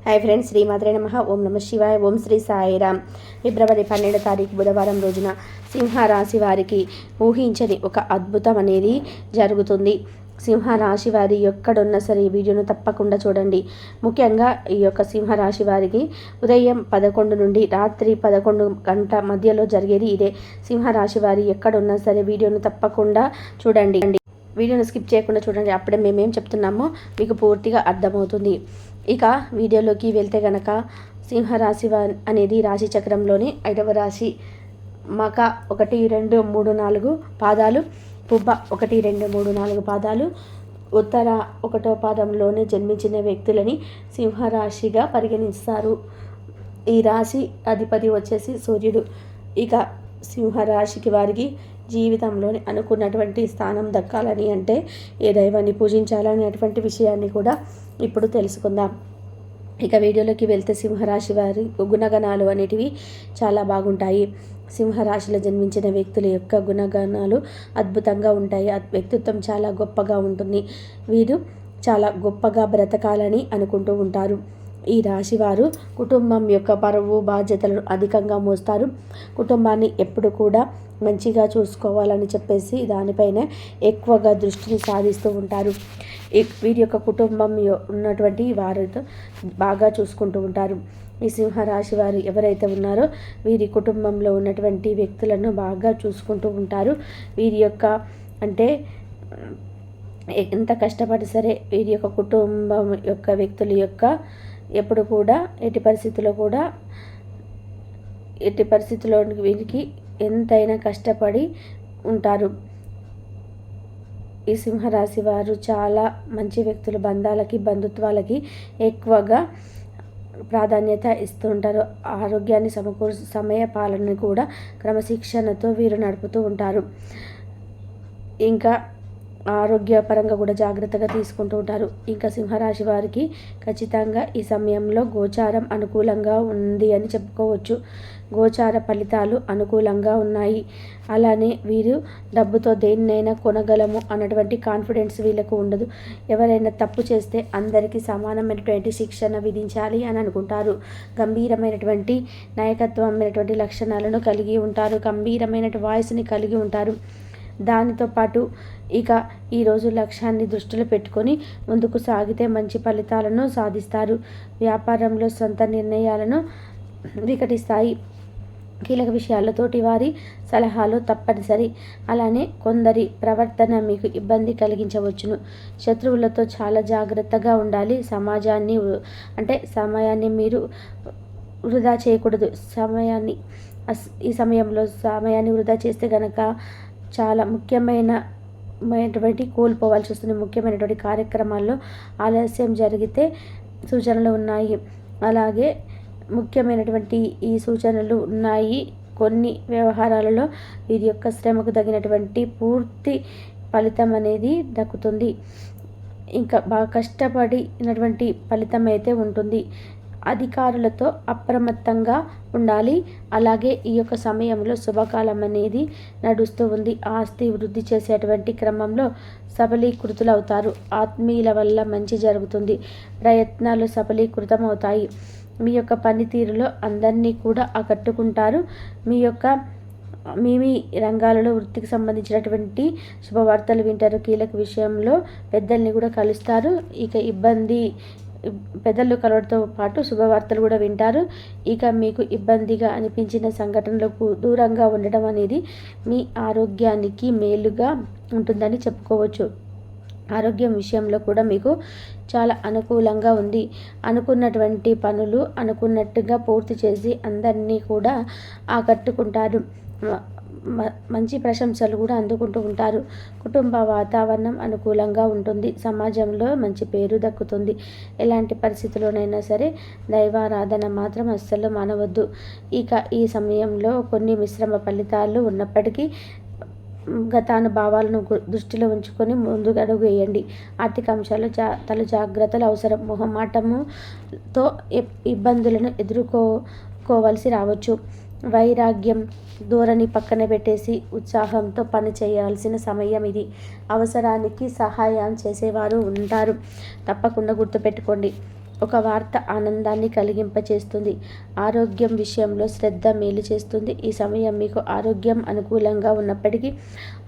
Hi friends, శ్రీమాత్రే నమః. ఓం నమ శివాయ. ఓం శ్రీ సాయిరామ్. ఫిబ్రవరి 12వ తారీఖు బుధవారం రోజున సింహరాశి వారికి ఊహించని ఒక అద్భుతం అనేది జరుగుతుంది. సింహరాశి వారి ఎక్కడున్నా సరే ఈ వీడియోను తప్పకుండా చూడండి. ముఖ్యంగా ఈ యొక్క సింహరాశి వారికి ఉదయం 11 నుండి రాత్రి 11 గంట మధ్యలో జరిగేది ఇదే. సింహరాశి వారి ఎక్కడున్నా సరే వీడియోను తప్పకుండా చూడండి. వీడియోను స్కిప్ చేయకుండా చూడండి. అప్పుడే మేమేం చెప్తున్నామో మీకు పూర్తిగా అర్థమవుతుంది. ఇక వీడియోలోకి వెళ్తే గనక సింహరాశి అనేది రాశి చక్రంలోని 5వ రాశి. మక 1, 2, 3, 4 పాదాలు, పుబ్బ 1, 2, 3, 4 పాదాలు, ఉత్తర 1వ పాదంలోనే జన్మించిన వ్యక్తులని సింహరాశిగా పరిగణిస్తారు. ఈ రాశి అధిపతి వచ్చేసి సూర్యుడు. ఇక సింహరాశికి వారికి జీవితంలోని అనుకున్నటువంటి స్థానం దక్కాలని అంటే ఏ దైవాన్ని పూజించాలని అటువంటి విషయాన్ని కూడా ఇప్పుడు తెలుసుకుందాం. ఇక వీడియోలోకి వెళ్తే సింహరాశి వారి గుణగణాలు అనేటివి చాలా బాగుంటాయి. సింహరాశిలో జన్మించిన వ్యక్తుల యొక్క గుణగణాలు అద్భుతంగా ఉంటాయి. వ్యక్తిత్వం చాలా గొప్పగా ఉంటుంది. వీరు చాలా గొప్పగా బ్రతకాలని అనుకుంటూ ఉంటారు. ఈ రాశివారు కుటుంబం యొక్క పరువు బాధ్యతలను అధికంగా మోస్తారు. కుటుంబాన్ని ఎప్పుడు కూడా మంచిగా చూసుకోవాలని చెప్పేసి దానిపైన ఎక్కువగా దృష్టిని సాధిస్తూ ఉంటారు. వీరి యొక్క కుటుంబం ఉన్నటువంటి వారితో బాగా చూసుకుంటూ ఉంటారు. ఈ సింహరాశి వారు ఎవరైతే ఉన్నారో వీరి కుటుంబంలో ఉన్నటువంటి వ్యక్తులను బాగా చూసుకుంటూ ఉంటారు. వీరి యొక్క అంటే ఎంత కష్టపడి సరే వీరి యొక్క కుటుంబం యొక్క వ్యక్తుల యొక్క ఎప్పుడు కూడా ఎట్టి పరిస్థితుల్లో వీరికి ఎంతైనా కష్టపడి ఉంటారు. ఈ సింహరాశి వారు చాలా మంచి వ్యక్తులు. బంధుత్వాలకి ఎక్కువగా ప్రాధాన్యత ఇస్తూ ఉంటారు. ఆరోగ్యాన్ని సమయ పాలనని కూడా క్రమశిక్షణతో వీరు నడుపుతూ ఉంటారు. ఇంకా ఆరోగ్యపరంగా కూడా జాగ్రత్తగా తీసుకుంటూ ఉంటారు. ఇంకా సింహరాశి వారికి ఖచ్చితంగా ఈ సమయంలో గోచారం అనుకూలంగా ఉంది అని చెప్పుకోవచ్చు. గోచార ఫలితాలు అనుకూలంగా ఉన్నాయి. అలానే వీరు డబ్బుతో దేన్నైనా కొనగలము అన్నటువంటి కాన్ఫిడెన్స్ వీళ్ళకు ఉండదు. ఎవరైనా తప్పు చేస్తే అందరికీ సమానమైనటువంటి శిక్షణ విధించాలి అని అనుకుంటారు. గంభీరమైనటువంటి నాయకత్వమైనటువంటి లక్షణాలను కలిగి ఉంటారు. గంభీరమైనటువంటి వాయిస్ని కలిగి ఉంటారు. దానితో పాటు ఇక ఈరోజు లక్ష్యాన్ని దృష్టిలో పెట్టుకొని ముందుకు సాగితే మంచి ఫలితాలను సాధిస్తారు. వ్యాపారంలో సొంత నిర్ణయాలను వికటిస్తాయి. కీలక విషయాలతోటి వారి సలహాలు తప్పనిసరి. అలానే కొందరి ప్రవర్తన మీకు ఇబ్బంది కలిగించవచ్చును. శత్రువులతో చాలా జాగ్రత్తగా ఉండాలి. సమయాన్ని మీరు వృధా చేయకూడదు. ఈ సమయంలో సమయాన్ని వృధా చేస్తే గనక చాలా ముఖ్యమైనటువంటి కోల్పోవాల్సి వస్తుంది. ముఖ్యమైనటువంటి కార్యక్రమాల్లో ఆలస్యం జరిగితే సూచనలు ఉన్నాయి. అలాగే ముఖ్యమైనటువంటి ఈ సూచనలు ఉన్నాయి. కొన్ని వ్యవహారాలలో వీరి యొక్క శ్రమకు తగినటువంటి పూర్తి ఫలితం అనేది దక్కుతుంది. ఇంకా బాగా కష్టపడినటువంటి ఫలితం అయితే ఉంటుంది. అధికారులతో అప్రమత్తంగా ఉండాలి. అలాగే ఈ యొక్క సమయంలో శుభకాలం అనేది నడుస్తూ ఉంది. ఆస్తి వృద్ధి చేసేటువంటి క్రమంలో సబలీకృతులవుతారు. ఆత్మీయుల వల్ల మంచి జరుగుతుంది. ప్రయత్నాలు సబలీకృతం అవుతాయి. మీ యొక్క పనితీరులో అందరినీ కూడా ఆకట్టుకుంటారు. మీ రంగాలలో వృత్తికి సంబంధించినటువంటి శుభవార్తలు వింటారు. కీలక విషయంలో పెద్దల్ని కూడా కలుస్తారు. ఇక పెద్దలు కలవడంతో పాటు శుభవార్తలు కూడా వింటారు. ఇక మీకు ఇబ్బందిగా అనిపించిన సంఘటనలకు దూరంగా ఉండడం అనేది మీ ఆరోగ్యానికి మేలుగా ఉంటుందని చెప్పుకోవచ్చు. ఆరోగ్యం విషయంలో కూడా మీకు చాలా అనుకూలంగా ఉంది. అనుకున్నటువంటి పనులు అనుకున్నట్టుగా పూర్తి చేసి అందరినీ కూడా ఆకట్టుకుంటారు. మంచి ప్రశంసలు కూడా అందుకుంటూ ఉంటారు. కుటుంబ వాతావరణం అనుకూలంగా ఉంటుంది. సమాజంలో మంచి పేరు దక్కుతుంది. ఎలాంటి పరిస్థితుల్లోనైనా సరే దైవారాధన మాత్రం అస్సలు మానవద్దు. ఇక ఈ సమయంలో కొన్ని మిశ్రమ ఫలితాలు ఉన్నప్పటికీ గతానుభావాలను దృష్టిలో ఉంచుకొని ముందుకు అడుగు వేయండి. ఆర్థిక అంశాల్లో తల జాగ్రత్తలు అవసరం. మొహమాటముతో ఇబ్బందులను ఎదుర్కోవలసి రావచ్చు. వైరాగ్యం ధోరణి పక్కన పెట్టేసి ఉత్సాహంతో పని చేయాల్సిన సమయం ఇది. అవసరానికి సహాయం చేసేవారు ఉంటారు. తప్పకుండా గుర్తుపెట్టుకోండి. ఒక వార్త ఆనందాన్ని కలిగింపచేస్తుంది. ఆరోగ్యం విషయంలో శ్రద్ధ మేలు చేస్తుంది. ఈ సమయం మీకు ఆరోగ్యం అనుకూలంగా ఉన్నప్పటికీ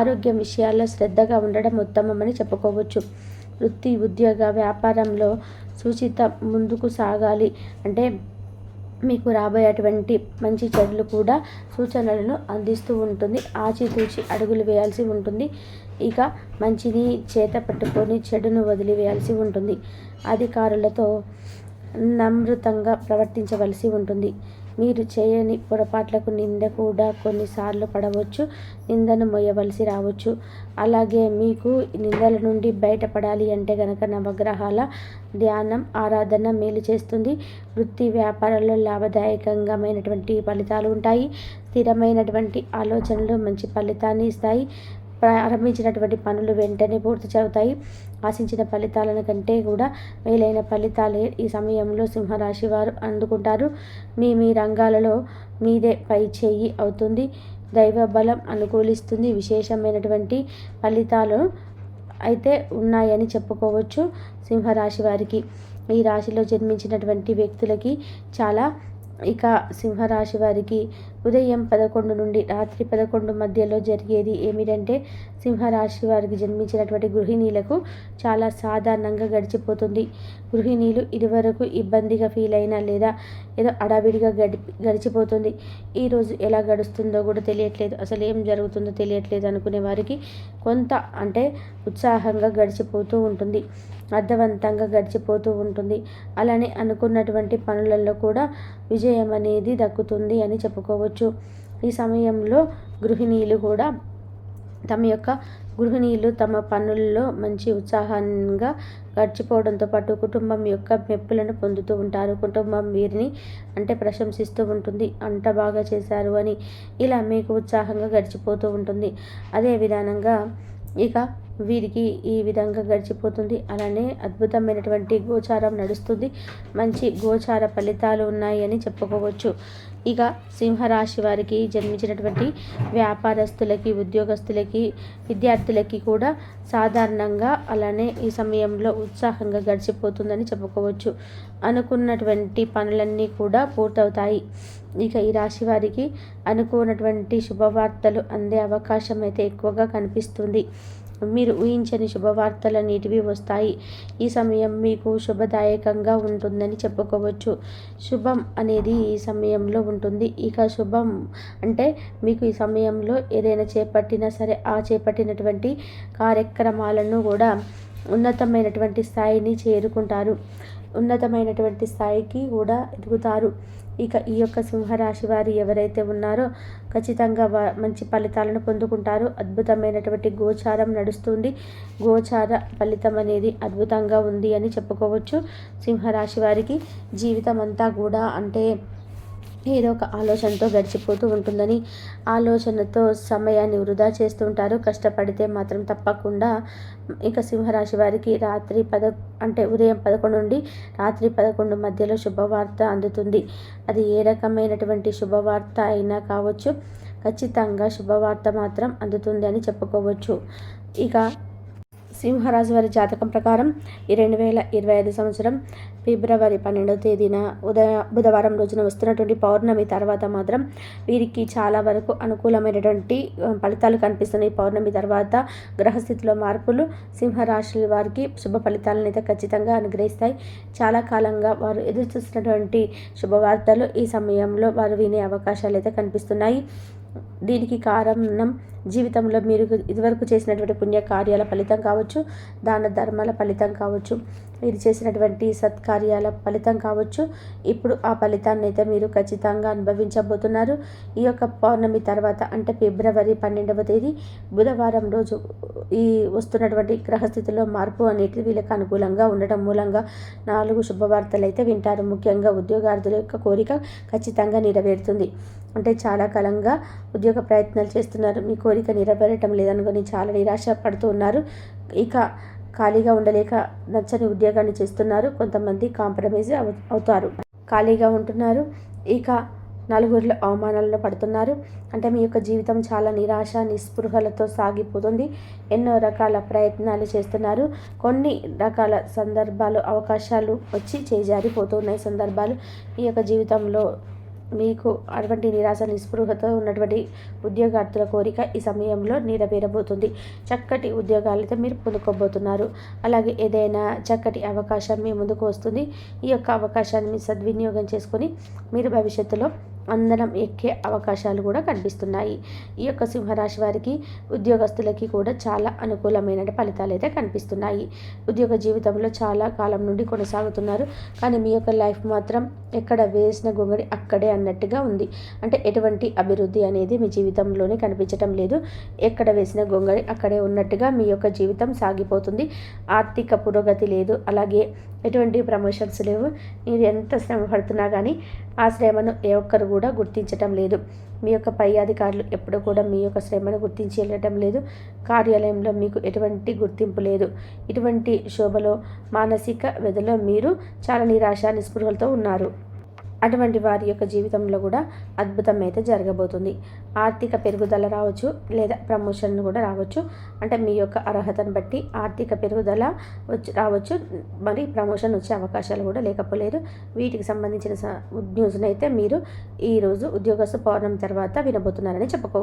ఆరోగ్యం విషయాల్లో శ్రద్ధగా ఉండడం ఉత్తమమని చెప్పుకోవచ్చు. వృత్తి, ఉద్యోగ, వ్యాపారంలో సూచిత ముందుకు సాగాలి. అంటే మీకు రాబోయేటువంటి మంచి చెడులు కూడా సూచనలను అందిస్తూ ఉంటుంది. ఆచితూచి అడుగులు వేయాల్సి ఉంటుంది. ఇక మంచిని చేత పట్టుకొని చెడును వదిలివేయాల్సి ఉంటుంది. అధికారులతో నమ్రతంగా ప్రవర్తించవలసి ఉంటుంది. మీరు చేయని పొరపాట్లకు నింద కూడా కొన్నిసార్లు పడవచ్చు. నిందను మోయవలసి రావచ్చు. అలాగే మీకు నిందల నుండి బయటపడాలి అంటే గనక నవగ్రహాల ధ్యానం, ఆరాధన మేలు చేస్తుంది. వృత్తి, వ్యాపారాల్లో లాభదాయకమైనటువంటి ఫలితాలు ఉంటాయి. స్థిరమైనటువంటి ఆలోచనలు మంచి ఫలితాన్ని ఇస్తాయి. ప్రారంభించినటువంటి పనులు వెంటనే పూర్తి అవుతాయి. ఆశించిన ఫలితాలను కంటే కూడా మేలైన ఫలితాలే ఈ సమయంలో సింహరాశి వారు అందుకుంటారు. మీ రంగాలలో మీదే పై చేయి అవుతుంది. దైవ బలం అనుకూలిస్తుంది. విశేషమైనటువంటి ఫలితాలు అయితే ఉన్నాయని చెప్పుకోవచ్చు. సింహరాశి వారికి, ఈ రాశిలో జన్మించినటువంటి వ్యక్తులకి చాలా ఇక సింహరాశి వారికి ఉదయం 11 నుండి రాత్రి 11 మధ్యలో జరిగేది ఏమిటంటే సింహరాశి వారికి జన్మించినటువంటి గృహిణీలకు చాలా సాధారణంగా గడిచిపోతుంది. గృహిణీలు ఇదివరకు ఇబ్బందిగా ఫీల్ అయినా లేదా ఏదో అడావిడిగా గడిచిపోతుంది. ఈరోజు ఎలా గడుస్తుందో కూడా తెలియట్లేదు, అసలు ఏం జరుగుతుందో తెలియట్లేదు అనుకునే వారికి కొంత అంటే ఉత్సాహంగా గడిచిపోతూ ఉంటుంది. అర్థవంతంగా గడిచిపోతూ ఉంటుంది. అలానే అనుకున్నటువంటి పనులలో కూడా విజయం అనేది దక్కుతుంది అని చెప్పుకోవచ్చు. ఈ సమయంలో గృహిణీలు కూడా తమ పనుల్లో మంచి ఉత్సాహంగా గడిచిపోవడంతో పాటు కుటుంబం యొక్క మెప్పులను పొందుతూ ఉంటారు. కుటుంబం వీరిని అంటే ప్రశంసిస్తూ ఉంటుంది. అంత బాగా చేశారు అని ఇలా మీకు ఉత్సాహంగా గడిచిపోతూ ఉంటుంది. అదే విధానంగా ఇక వీరికి ఈ విధంగా గడిచిపోతుంది. అలానే అద్భుతమైనటువంటి గోచారం నడుస్తుంది. మంచి గోచార ఫలితాలు ఉన్నాయి అని చెప్పుకోవచ్చు. ఇక సింహరాశి వారికి జన్మించినటువంటి వ్యాపారస్తులకి, ఉద్యోగస్తులకి, విద్యార్థులకి కూడా సాధారణంగా అలానే ఈ సమయంలో ఉత్సాహంగా గడిచిపోతుందని చెప్పుకోవచ్చు. అనుకున్నటువంటి పనులన్నీ కూడా పూర్తవుతాయి. ఇక ఈ రాశి వారికి అనుకున్నటువంటి శుభవార్తలు అందే అవకాశం అయితే ఎక్కువగా కనిపిస్తుంది. మీరు ఊహించని శుభవార్తలన్నిటివి వస్తాయి. ఈ సమయం మీకు శుభదాయకంగా ఉంటుందని చెప్పుకోవచ్చు. శుభం అనేది ఈ సమయంలో ఉంటుంది. ఇక శుభం అంటే మీకు ఈ సమయంలో ఏదైనా చేపట్టినా సరే ఆ చేపట్టినటువంటి కార్యక్రమాలను కూడా ఉన్నతమైనటువంటి స్థాయిని చేరుకుంటారు. ఉన్నతమైనటువంటి స్థాయికి కూడా ఎదుగుతారు. ఇక ఈ యొక్క సింహరాశి వారు ఎవరైతే ఉన్నారో ఖచ్చితంగా మంచి ఫలితాలను పొందుకుంటారు. అద్భుతమైనటువంటి గోచారం నడుస్తుంది. గోచార ఫలితం అనేది అద్భుతంగా ఉంది అని చెప్పుకోవచ్చు. సింహరాశి వారికి జీవితం అంతా కూడా అంటే ఏదో ఒక ఆలోచనతో గడిచిపోతూ ఉంటుందని, ఆలోచనతో సమయాన్ని వృధా చేస్తుంటారు. కష్టపడితే మాత్రం తప్పకుండా ఇక సింహరాశి వారికి ఉదయం 11 నుండి రాత్రి 11 మధ్యలో శుభవార్త అందుతుంది. అది ఏ రకమైనటువంటి శుభవార్త అయినా కావచ్చు, ఖచ్చితంగా శుభవార్త మాత్రం అందుతుంది అని చెప్పుకోవచ్చు. ఇక సింహరాశి వారి జాతకం ప్రకారం ఈ 2025 సంవత్సరం ఫిబ్రవరి 12వ తేదీన బుధవారం రోజున వస్తున్నటువంటి పౌర్ణమి తర్వాత మాత్రం వీరికి చాలా వరకు అనుకూలమైనటువంటి ఫలితాలు కనిపిస్తున్నాయి. పౌర్ణమి తర్వాత గ్రహస్థితిలో మార్పులు సింహరాశి వారికి శుభ ఫలితాలను అయితే ఖచ్చితంగా అనుగ్రహిస్తాయి. చాలా కాలంగా వారు ఎదురు చూస్తున్నటువంటి శుభవార్తలు ఈ సమయంలో వారు వినే అవకాశాలు అయితే కనిపిస్తున్నాయి. దీనికి కారణం జీవితంలో మీరు ఇదివరకు చేసినటువంటి పుణ్యకార్యాల ఫలితం కావచ్చు, దాన ధర్మాల ఫలితం కావచ్చు, మీరు చేసినటువంటి సత్కార్యాల ఫలితం కావచ్చు. ఇప్పుడు ఆ ఫలితాన్ని అయితే మీరు ఖచ్చితంగా అనుభవించబోతున్నారు. ఈ యొక్క పౌర్ణమి తర్వాత అంటే ఫిబ్రవరి 12వ తేదీ బుధవారం రోజు ఈ వస్తున్నటువంటి గ్రహస్థితిలో మార్పు అనేది వీళ్ళకి అనుకూలంగా ఉండటం మూలంగా 4 శుభవార్తలు అయితే వింటారు. ముఖ్యంగా ఉద్యోగార్థుల యొక్క కోరిక ఖచ్చితంగా నెరవేరుతుంది. అంటే చాలా కాలంగా ఉద్యోగ ప్రయత్నాలు చేస్తున్నారు, మీ కోరిక నెరవేరటం లేదనుకొని చాలా నిరాశ పడుతూ ఉన్నారు. ఇక ఖాళీగా ఉండలేక నచ్చని ఉద్యోగాన్ని చేస్తున్నారు. కొంతమంది కాంప్రమైజ్ అవుతారు, ఖాళీగా ఉంటున్నారు. ఇక నలుగురిలో అవమానాలను పడుతున్నారు. అంటే మీ యొక్క జీవితం చాలా నిరాశ నిస్పృహలతో సాగిపోతుంది. ఎన్నో రకాల ప్రయత్నాలు చేస్తున్నారు. కొన్ని రకాల సందర్భాలు అవకాశాలు వచ్చి చేజారిపోతున్నాయి సందర్భాలు. ఈ యొక్క జీవితంలో మీకు అటువంటి నిరాశ నిస్పృహతో ఉన్నటువంటి ఉద్యోగార్థుల కోరిక ఈ సమయంలో నెరవేరబోతుంది. చక్కటి ఉద్యోగాలతో మీరు పొందుకోబోతున్నారు. అలాగే ఏదైనా చక్కటి అవకాశం మీ ముందుకు వస్తుంది. ఈ యొక్క అవకాశాన్ని మీరు సద్వినియోగం చేసుకొని మీరు భవిష్యత్తులో అందరం ఎక్కే అవకాశాలు కూడా కనిపిస్తున్నాయి. ఈ యొక్క సింహరాశి వారికి ఉద్యోగస్తులకి కూడా చాలా అనుకూలమైన ఫలితాలు అయితే కనిపిస్తున్నాయి. ఉద్యోగ జీవితంలో చాలా కాలం నుండి కొనసాగుతున్నారు. కానీ మీ యొక్క లైఫ్ మాత్రం ఎక్కడ వేసిన గొంగడి అక్కడే అన్నట్టుగా ఉంది. అంటే ఎటువంటి అభివృద్ధి అనేది మీ జీవితంలోనే కనిపించటం లేదు. ఎక్కడ వేసిన గొంగడి అక్కడే ఉన్నట్టుగా మీ యొక్క జీవితం సాగిపోతుంది. ఆర్థిక పురోగతి లేదు. అలాగే ఎటువంటి ప్రమోషన్స్ లేవు. మీరు ఎంత శ్రమ పడుతున్నా కానీ ఆ శ్రమను ఏ ఒక్కరు కూడా గుర్తించటం లేదు. మీ యొక్క పై అధికారులు ఎప్పుడు కూడా మీ యొక్క శ్రమను గుర్తించి వెళ్ళటం లేదు. కార్యాలయంలో మీకు ఎటువంటి గుర్తింపు లేదు. ఇటువంటి శోభలో మానసిక వ్యధలో మీరు చాలా నిరాశ నిస్పృహలతో ఉన్నారు. అటువంటి వారి యొక్క జీవితంలో కూడా అద్భుతం అయితే జరగబోతుంది. ఆర్థిక పెరుగుదల రావచ్చు, లేదా ప్రమోషన్ కూడా రావచ్చు. అంటే మీ యొక్క అర్హతను బట్టి ఆర్థిక పెరుగుదల రావచ్చు, మరి ప్రమోషన్ వచ్చే అవకాశాలు కూడా లేకపోలేదు. వీటికి సంబంధించిన న్యూస్ని అయితే మీరు ఈరోజు ఉద్యోగస్తు పౌర్ణమి తర్వాత వినబోతున్నారని చెప్పుకోవచ్చు.